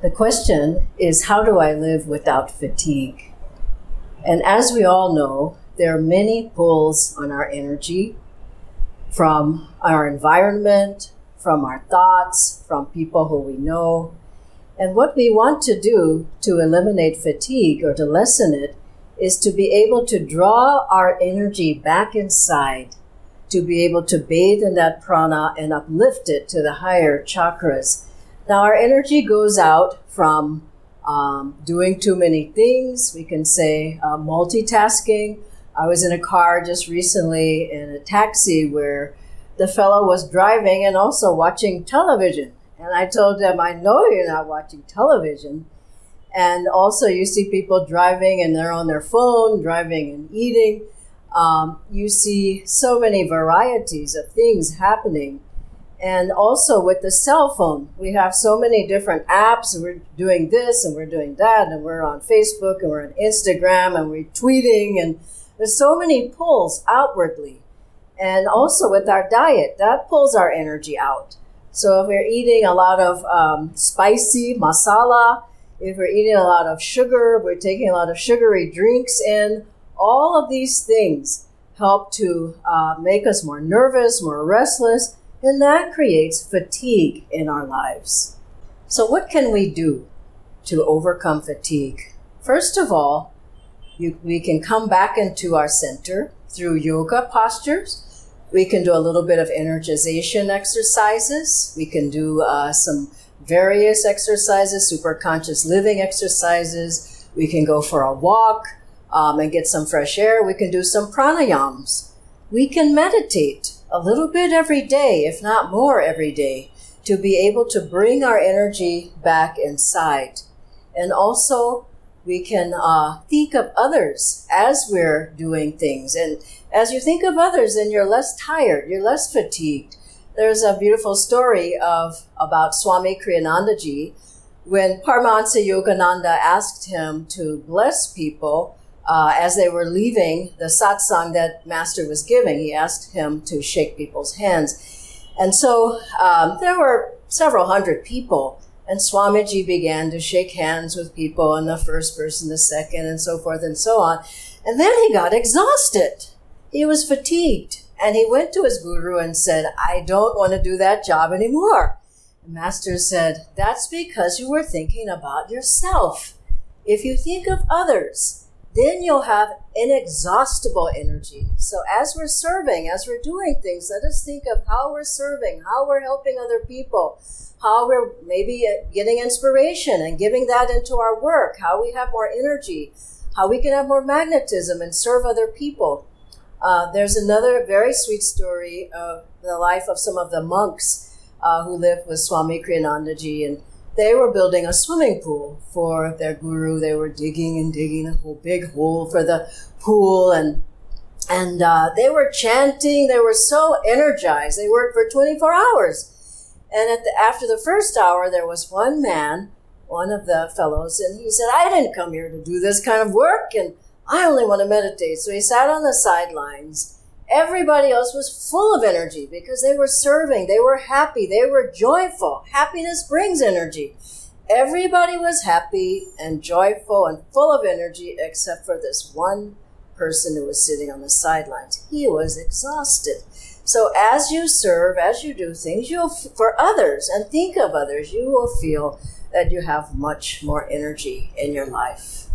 The question is, how do I live without fatigue? And as we all know, there are many pulls on our energy from our environment, from our thoughts, from people who we know. And what we want to do to eliminate fatigue or to lessen it is to be able to draw our energy back inside, to be able to bathe in that prana and uplift it to the higher chakras. Now, our energy goes out from doing too many things. We can say multitasking. I was in a car just recently in a taxi where the fellow was driving and also watching television. And I told them, I know you're not watching television. And also you see people driving and they're on their phone, driving and eating. You see so many varieties of things happening. And also with the cell phone, we have so many different apps. We're doing this and we're doing that. And we're on Facebook and we're on Instagram and we're tweeting. And there's so many pulls outwardly. And also with our diet, that pulls our energy out. So if we're eating a lot of spicy masala, if we're eating a lot of sugar, we're taking a lot of sugary drinks in, all of these things help to make us more nervous, more restless, and that creates fatigue in our lives. So what can we do to overcome fatigue? First of all, we can come back into our center through yoga postures. We can do a little bit of energization exercises. We can do some various exercises, super conscious living exercises. We can go for a walk and get some fresh air. We can do some pranayams. We can meditate a little bit every day, if not more every day, to be able to bring our energy back inside. And also, we can think of others as we're doing things. And as you think of others, then you're less tired, you're less fatigued. There's a beautiful story about Swami Kriyanandaji when Paramahansa Yogananda asked him to bless people as they were leaving the satsang that Master was giving. He asked him to shake people's hands. And so there were several hundred people, and Swamiji began to shake hands with people, and the first person, the second, and so forth and so on. And then he got exhausted. He was fatigued. And he went to his guru and said, I don't want to do that job anymore. The Master said, that's because you were thinking about yourself. If you think of others, then you'll have inexhaustible energy. So as we're serving, as we're doing things, let us think of how we're serving, how we're helping other people, how we're maybe getting inspiration and giving that into our work, how we have more energy, how we can have more magnetism and serve other people. There's another very sweet story of the life of some of the monks who lived with Swami Kriyanandaji, and they were building a swimming pool for their guru. They were digging and digging a whole big hole for the pool, and they were chanting. They were so energized. They worked for 24 hours. And after the first hour, there was one man, one of the fellows, and he said, I didn't come here to do this kind of work, and I only want to meditate. So he sat on the sidelines. Everybody else was full of energy because they were serving. They were happy. They were joyful. Happiness brings energy. Everybody was happy and joyful and full of energy except for this one person who was sitting on the sidelines. He was exhausted. So as you serve, as you do things for others and think of others, you will feel that you have much more energy in your life.